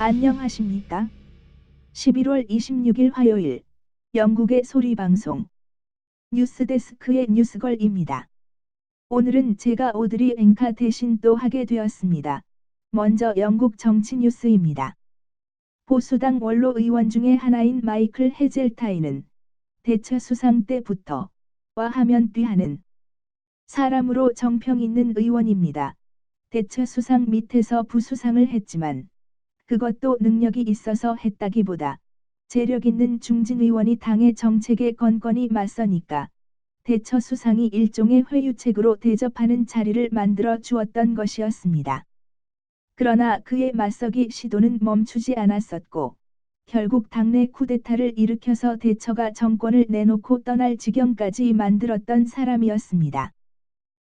안녕하십니까? 11월 26일 화요일 영국의 소리방송 뉴스데스크의 뉴스걸입니다. 오늘은 제가 오드리 앵커 대신 또 하게 되었습니다. 먼저 영국 정치 뉴스입니다. 보수당 원로 의원 중의 하나인 마이클 헤젤타인은 대처 수상 때부터 와 하면 뒤하는 사람으로 정평 있는 의원입니다. 대처 수상 밑에서 부수상을 했지만 그것도 능력이 있어서 했다기보다 재력 있는 중진 의원이 당의 정책에 건건히 맞서니까 대처 수상이 일종의 회유책으로 대접하는 자리를 만들어 주었던 것이었습니다. 그러나 그의 맞서기 시도는 멈추지 않았었고 결국 당내 쿠데타를 일으켜서 대처가 정권을 내놓고 떠날 지경까지 만들었던 사람이었습니다.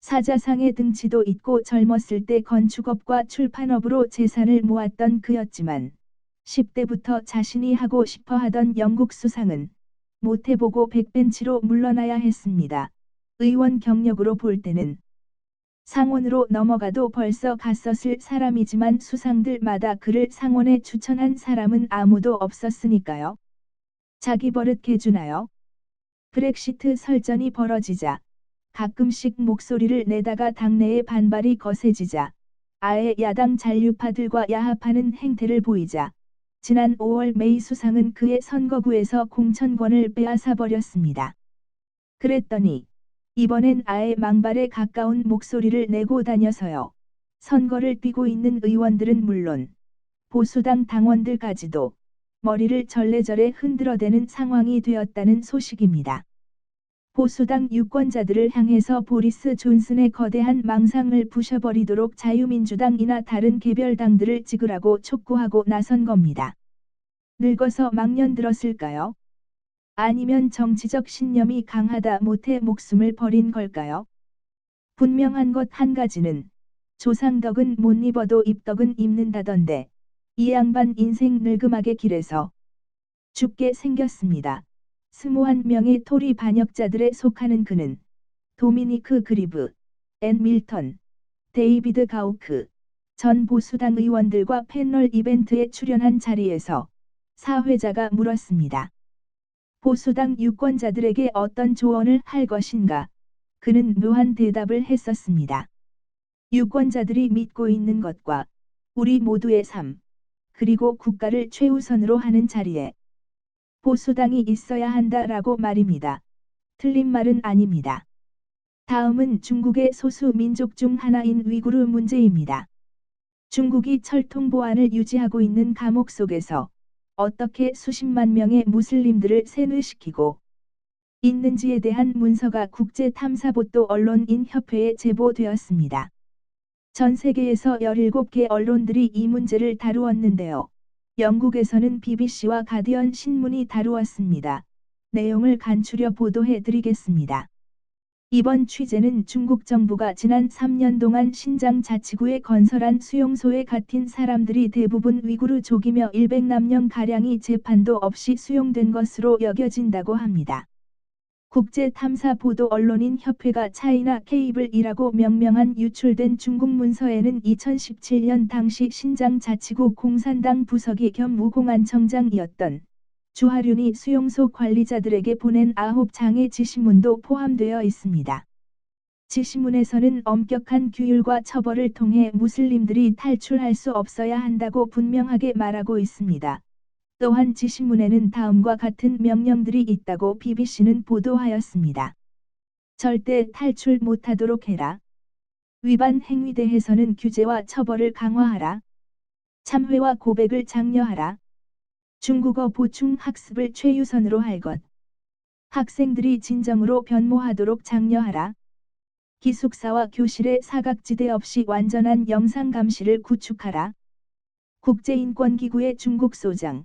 사자상의 등치도 있고 젊었을 때 건축업과 출판업으로 재산을 모았던 그였지만 10대부터 자신이 하고 싶어 하던 영국 수상은 못해보고 백벤치로 물러나야 했습니다. 의원 경력으로 볼 때는 상원으로 넘어가도 벌써 갔었을 사람이지만 수상들마다 그를 상원에 추천한 사람은 아무도 없었으니까요. 자기 버릇 개주나요? 브렉시트 설전이 벌어지자 가끔씩 목소리를 내다가 당내의 반발이 거세지자 아예 야당 잔류파들과 야합하는 행태를 보이자 지난 5월 메이 수상은 그의 선거구에서 공천권을 빼앗아버렸습니다. 그랬더니 이번엔 아예 망발에 가까운 목소리를 내고 다녀서요. 선거를 뛰고 있는 의원들은 물론 보수당 당원들까지도 머리를 절레절레 흔들어대는 상황이 되었다는 소식입니다. 보수당 유권자들을 향해서 보리스 존슨의 거대한 망상을 부셔버리도록 자유민주당이나 다른 개별당들을 찍으라고 촉구하고 나선 겁니다. 늙어서 망년 들었을까요? 아니면 정치적 신념이 강하다 못해 목숨을 버린 걸까요? 분명한 것 한 가지는 조상덕은 못 입어도 입덕은 입는다던데 이 양반 인생 늙음하게 길에서 죽게 생겼습니다. 21명의 토리 반역자들에 속하는 그는 도미니크 그리브, 앤 밀턴, 데이비드 가우크 전 보수당 의원들과 패널 이벤트에 출연한 자리에서 사회자가 물었습니다. 보수당 유권자들에게 어떤 조언을 할 것인가? 그는 묘한 대답을 했었습니다. 유권자들이 믿고 있는 것과 우리 모두의 삶, 그리고 국가를 최우선으로 하는 자리에 보수당이 있어야 한다라고 말입니다. 틀린 말은 아닙니다. 다음은 중국의 소수 민족 중 하나인 위구르 문제입니다. 중국이 철통 보안을 유지하고 있는 감옥 속에서 어떻게 수십만 명의 무슬림들을 세뇌시키고 있는지에 대한 문서가 국제탐사보도 언론인협회에 제보되었습니다. 전 세계에서 17개 언론들이 이 문제를 다루었는데요. 영국에서는 BBC와 가디언 신문이 다루었습니다. 내용을 간추려 보도해 드리겠습니다. 이번 취재는 중국 정부가 지난 3년 동안 신장 자치구에 건설한 수용소에 갇힌 사람들이 대부분 위구르족이며 100남녀가량이 재판도 없이 수용된 것으로 여겨진다고 합니다. 국제탐사보도 언론인 협회가 차이나 케이블이라고 명명한 유출된 중국 문서에는 2017년 당시 신장 자치구 공산당 부서기 겸 우공안청장이었던 주하륜이 수용소 관리자들에게 보낸 9장의 지시문도 포함되어 있습니다. 지시문에서는 엄격한 규율과 처벌을 통해 무슬림들이 탈출할 수 없어야 한다고 분명하게 말하고 있습니다. 또한 지시문에는 다음과 같은 명령들이 있다고 BBC는 보도하였습니다. 절대 탈출 못하도록 해라. 위반 행위 대해서는 규제와 처벌을 강화하라. 참회와 고백을 장려하라. 중국어 보충 학습을 최우선으로 할 것. 학생들이 진정으로 변모하도록 장려하라. 기숙사와 교실에 사각지대 없이 완전한 영상 감시를 구축하라. 국제인권기구의 중국 소장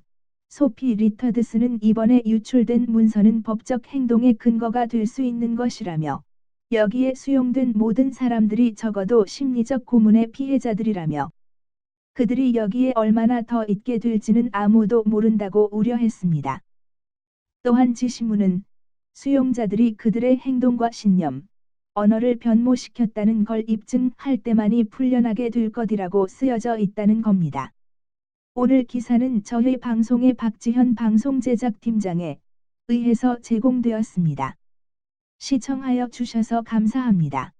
소피 리터드스는 이번에 유출된 문서는 법적 행동의 근거가 될 수 있는 것이라며 여기에 수용된 모든 사람들이 적어도 심리적 고문의 피해자들이라며 그들이 여기에 얼마나 더 있게 될지는 아무도 모른다고 우려했습니다. 또한 지시문은 수용자들이 그들의 행동과 신념, 언어를 변모시켰다는 걸 입증할 때만이 풀려나게 될 것이라고 쓰여져 있다는 겁니다. 오늘 기사는 저희 방송의 박지현 방송제작팀장에 의해서 제공되었습니다. 시청하여 주셔서 감사합니다.